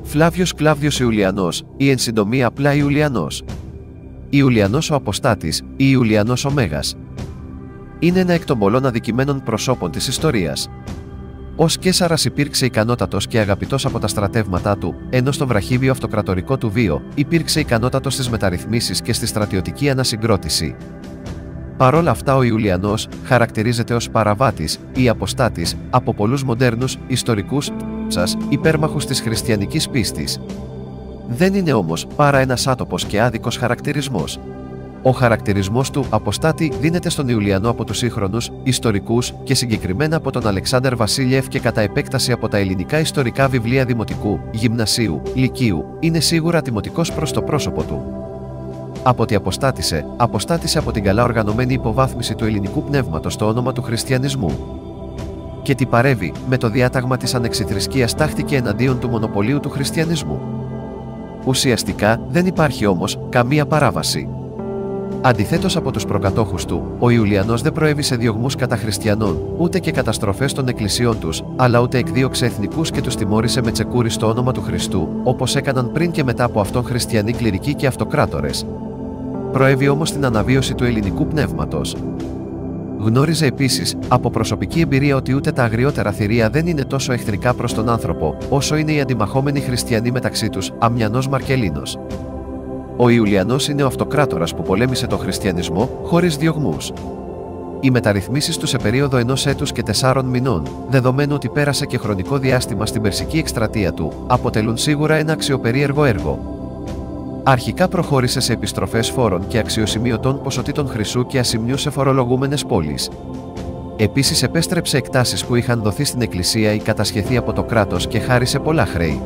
Φλάβιος Κλάβδιος Ιουλιανός, ή εν συντομία απλά Ιουλιανός. Ιουλιανός ο Αποστάτης, ή Ιουλιανός ο Μέγας. Είναι ένα εκ των πολλών αδικημένων προσώπων της ιστορίας. Ως Καίσαρας υπήρξε ικανότατος και αγαπητός από τα στρατεύματά του, ενώ στο βραχύβιο αυτοκρατορικό του βίο υπήρξε ικανότατος στις μεταρρυθμίσεις και στη στρατιωτική ανασυγκρότηση. Παρόλα αυτά, ο Ιουλιανός χαρακτηρίζεται ως παραβάτης ή αποστάτης από πολλούς μοντέρνους ιστορικούς υπέρμαχους της χριστιανικής πίστης. Δεν είναι όμως παρά ένας άτοπος και άδικος χαρακτηρισμός. Ο χαρακτηρισμός του αποστάτη δίνεται στον Ιουλιανό από τους σύγχρονους ιστορικούς και συγκεκριμένα από τον Αλεξάνδερ Βασίλιεφ και κατά επέκταση από τα ελληνικά ιστορικά βιβλία δημοτικού, γυμνασίου, λυκείου. Είναι σίγουρα τιμωτικός προς το πρόσωπο του. Από ότι αποστάτησε από την καλά οργανωμένη υποβάθμιση του ελληνικού πνεύματος στο όνομα του χριστιανισμού. Και τι παρέβη, με το διάταγμα της ανεξιθρησκείας τάχθηκε εναντίον του μονοπωλίου του χριστιανισμού. Ουσιαστικά δεν υπάρχει όμως καμία παράβαση. Αντιθέτως από τους προκατόχους του, ο Ιουλιανός δεν προέβησε διωγμούς κατά χριστιανών, ούτε και καταστροφές των εκκλησιών τους, αλλά ούτε εκδίωξε εθνικούς και τους τιμώρησε με τσεκούρι στο όνομα του Χριστού, όπως έκαναν πριν και μετά από αυτόν χριστιανοί κληρικοί και αυτοκράτορες. Προέβη όμως την αναβίωση του ελληνικού πνεύματος. Γνώριζε επίσης, από προσωπική εμπειρία, ότι ούτε τα αγριότερα θηρία δεν είναι τόσο εχθρικά προς τον άνθρωπο, όσο είναι οι αντιμαχόμενοι χριστιανοί μεταξύ τους, Αμιανός Μαρκελίνος. Ο Ιουλιανός είναι ο αυτοκράτορας που πολέμησε τον χριστιανισμό χωρίς διωγμούς. Οι μεταρρυθμίσεις του σε περίοδο 1 έτους και 4 μηνών, δεδομένου ότι πέρασε και χρονικό διάστημα στην περσική εκστρατεία του, αποτελούν σίγουρα ένα αξιοπερίεργο έργο. Αρχικά προχώρησε σε επιστροφές φόρων και αξιοσημείωτων ποσοτήτων χρυσού και ασημνιού σε φορολογούμενες πόλεις. Επίσης επέστρεψε εκτάσεις που είχαν δοθεί στην Εκκλησία ή κατασχεθεί από το κράτος και χάρισε πολλά χρέη.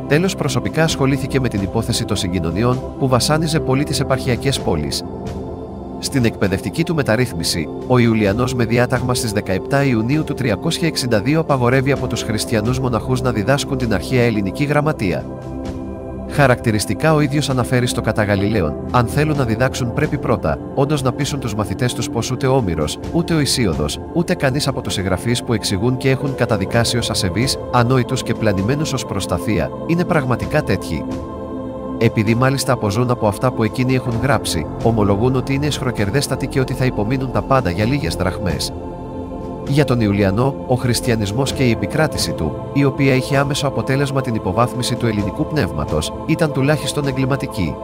Τέλος, προσωπικά ασχολήθηκε με την υπόθεση των συγκοινωνιών που βασάνιζε πολύ τις επαρχιακές πόλεις. Στην εκπαιδευτική του μεταρρύθμιση, ο Ιουλιανός με διάταγμα στις 17 Ιουνίου του 362 απαγορεύει από τους χριστιανούς μοναχούς να διδάσκουν την αρχαία ελληνική γραμματεία. Χαρακτηριστικά ο ίδιος αναφέρει στο κατά Γαλιλαίον: αν θέλουν να διδάξουν, πρέπει πρώτα όντως να πείσουν τους μαθητές τους πως ούτε ο Όμηρος, ούτε ο Ησίωδος, ούτε κανείς από τους συγγραφείς που εξηγούν και έχουν καταδικάσει ως ασεβείς, ανόητους και πλανημένους ως προς τα θεία, είναι πραγματικά τέτοιοι. Επειδή μάλιστα αποζούν από αυτά που εκείνοι έχουν γράψει, ομολογούν ότι είναι αισχροκερδέστατοι και ότι θα υπομείνουν τα πάντα για λίγες δραχμές. Για τον Ιουλιανό, ο χριστιανισμός και η επικράτηση του, η οποία είχε άμεσο αποτέλεσμα την υποβάθμιση του ελληνικού πνεύματος, ήταν τουλάχιστον εγκληματική.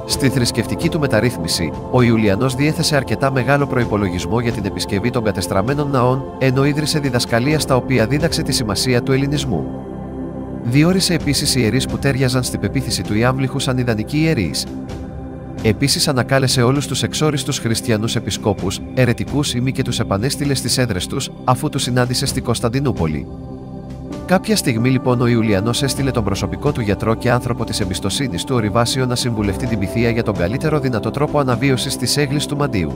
Στη θρησκευτική του μεταρρύθμιση, ο Ιουλιανός διέθεσε αρκετά μεγάλο προϋπολογισμό για την επισκευή των κατεστραμμένων ναών, ενώ ίδρυσε διδασκαλία στα οποία δίδαξε τη σημασία του ελληνισμού. Διόρισε επίσης ιερείς που τέριαζαν στην πεποίθηση του Ιάμβληχου σαν ιδανικοί ιερείς. Επίσης ανακάλεσε όλους τους εξόριστους χριστιανούς επισκόπους, αιρετικούς ή μη και τους επανέστειλε στις έδρες τους, αφού τους συνάντησε στη Κωνσταντινούπολη. Κάποια στιγμή λοιπόν ο Ιουλιανός έστειλε τον προσωπικό του γιατρό και άνθρωπο της εμπιστοσύνης του Ορειβάσιο να συμβουλευτεί την Πυθία για τον καλύτερο δυνατό τρόπο αναβίωσης της έγκλης του Μαντίου.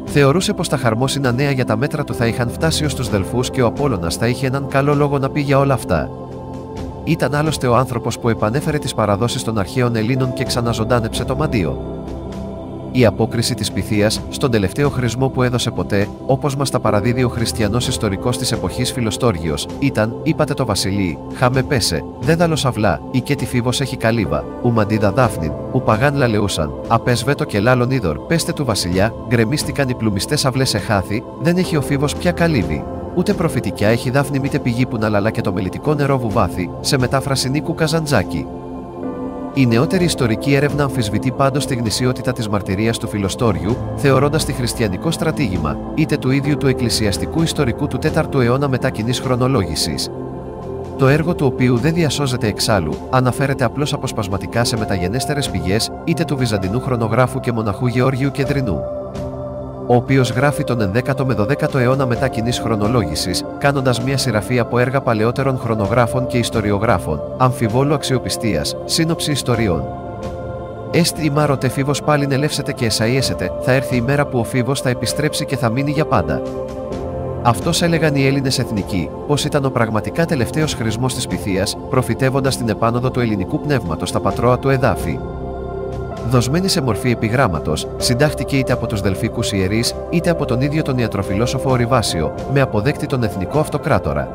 Θεωρούσε πως τα χαρμόσυνα νέα για τα μέτρα του θα είχαν φτάσει ως τους Δελφούς και ο Απόλλωνας θα είχε έναν καλό λόγο να πει για όλα αυτά. Ήταν άλλωστε ο άνθρωπος που επανέφερε τις παραδόσεις των αρχαίων Ελλήνων και ξαναζωντάνεψε το Μαντίο. Η απόκριση της Πυθίας στον τελευταίο χρησμό που έδωσε ποτέ, όπως μας τα παραδίδει ο χριστιανός ιστορικός της εποχής Φιλοστόργιος, ήταν: είπατε το βασιλεί, χάμε πέσε, δέδαλος αυλά, η και τη φίβος έχει καλύβα, ου μαντίδα δάφνην, ου παγάν λαλεούσαν, απέσβετο και λάλον είδωρ, πέστε του βασιλιά, γκρεμίστηκαν οι πλουμιστές αυλές εχάθη, δεν έχει ο φίβος πια καλύβη. Ούτε προφητικιά έχει δάφνη μήτε πηγή που να λαλά και το μελιτικό νερό βουβάθη, σε μετάφραση Νίκου Καζαντζάκη. Η νεότερη ιστορική έρευνα αμφισβητεί πάντως τη γνησιότητα της μαρτυρίας του Φιλοστόριου, θεωρώντας τη χριστιανικό στρατήγημα, είτε του ίδιου του εκκλησιαστικού ιστορικού του 4ου αιώνα μετά κοινής χρονολόγησης. Το έργο του οποίου δεν διασώζεται εξάλλου, αναφέρεται απλώς αποσπασματικά σε μεταγενέστερες πηγές, είτε του βυζαντινού χρονογράφου και μοναχού Γεώργιου Κεντρινού, ο οποίος γράφει τον 11ο με 12ο αιώνα μετά κοινής χρονολόγησης, κάνοντας μια σειραφή από έργα παλαιότερων χρονογράφων και ιστοριογράφων, αμφιβόλου αξιοπιστίας, σύνοψη ιστοριών. Έστι ημάρωτε φίβος πάλιν ελεύσετε και εσαΐεσετε, θα έρθει η μέρα που ο φίβος θα επιστρέψει και θα μείνει για πάντα. Αυτός έλεγαν οι Έλληνες εθνικοί, πως ήταν ο πραγματικά τελευταίος χρησμός της Πυθίας, προφητεύοντας την επάνωδο του ελληνικού πνεύματος στα πατρόα του εδάφη. Δοσμένη σε μορφή επιγράμματος, συντάχθηκε είτε από τους Δελφίκους ιερείς, είτε από τον ίδιο τον ιατροφιλόσοφο Ορειβάσιο, με αποδέκτη τον εθνικό αυτοκράτορα.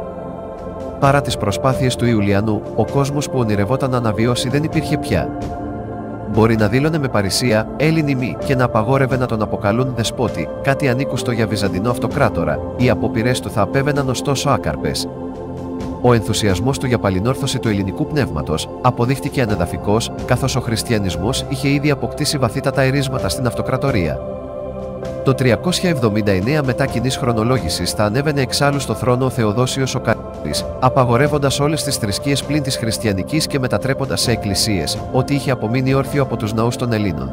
Παρά τις προσπάθειες του Ιουλιανού, ο κόσμος που ονειρευόταν να αναβιώσει δεν υπήρχε πια. Μπορεί να δήλωνε με παρησία Έλληνη μη και να απαγόρευε να τον αποκαλούν δεσπότη, κάτι ανήκουστο για Βυζαντινό αυτοκράτορα, οι απόπειρες του θα απέβαιναν ωστόσο άκαρπες. Ο ενθουσιασμός του για παλινόρθωση του ελληνικού πνεύματος αποδείχτηκε ανεδαφικός, καθώς ο χριστιανισμός είχε ήδη αποκτήσει βαθύτατα ερίσματα στην αυτοκρατορία. Το 379 μετά κοινής χρονολόγησης θα ανέβαινε εξάλλου στο θρόνο ο Θεοδόσιος ο Καρύδης, απαγορεύοντας όλες τις θρησκείες πλην της χριστιανικής και μετατρέποντας σε εκκλησίες ό,τι είχε απομείνει όρθιο από τους ναούς των Ελλήνων.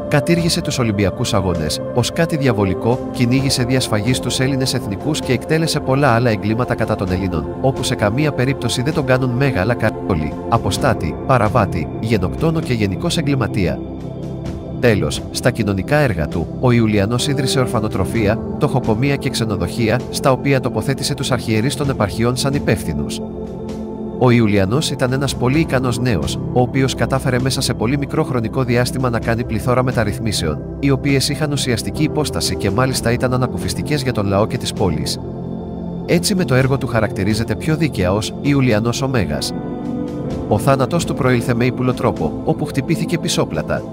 Κατήργησε τους Ολυμπιακούς Αγώνες ως κάτι διαβολικό, κυνήγησε διασφαγής τους Έλληνες εθνικούς και εκτέλεσε πολλά άλλα εγκλήματα κατά των Ελλήνων, όπου σε καμία περίπτωση δεν τον κάνουν μέγαλα καρόλι, αποστάτη, παραβάτη, γενοκτόνο και γενικός εγκληματία. Τέλος, στα κοινωνικά έργα του, ο Ιουλιανός ίδρυσε ορφανοτροφία, τοχοκομεία και ξενοδοχεία, στα οποία τοποθέτησε τους αρχιερείς των επαρχιών σαν υπεύθυνους. Ο Ιουλιανός ήταν ένας πολύ ικανός νέος, ο οποίος κατάφερε μέσα σε πολύ μικρό χρονικό διάστημα να κάνει πληθώρα μεταρρυθμίσεων, οι οποίες είχαν ουσιαστική υπόσταση και μάλιστα ήταν ανακουφιστικές για τον λαό και τις πόλεις. Έτσι με το έργο του χαρακτηρίζεται πιο δίκαια ως Ιουλιανός ο Μέγας. Ο θάνατος του προήλθε με ύπουλο τρόπο, όπου χτυπήθηκε πισόπλατα.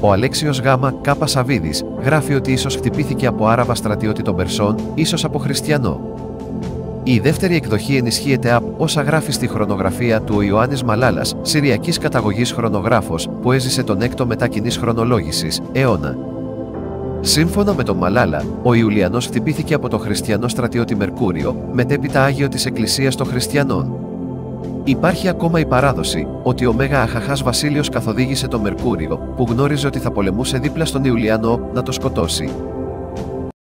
Ο Αλέξιος Γ. Κ. Σαβίδης γράφει ότι ίσως χτυπήθηκε από Άραβα στρατιώτη των Περσών, ίσως από χριστιανό. Η δεύτερη εκδοχή ενισχύεται από όσα γράφει στη χρονογραφία του ο Ιωάννης Μαλάλας, συριακής καταγωγής χρονογράφος, που έζησε τον 6ο μετά κοινής χρονολόγησης αιώνα. Σύμφωνα με τον Μαλάλα, ο Ιουλιανός χτυπήθηκε από τον χριστιανό στρατιώτη Μερκούριο, μετέπειτα Άγιο της Εκκλησίας των Χριστιανών. Υπάρχει ακόμα η παράδοση ότι ο Μέγα Αχαχάς Βασίλειος καθοδήγησε τον Μερκούριο, που γνώριζε ότι θα πολεμούσε δίπλα στον Ιουλιανό, να το σκοτώσει.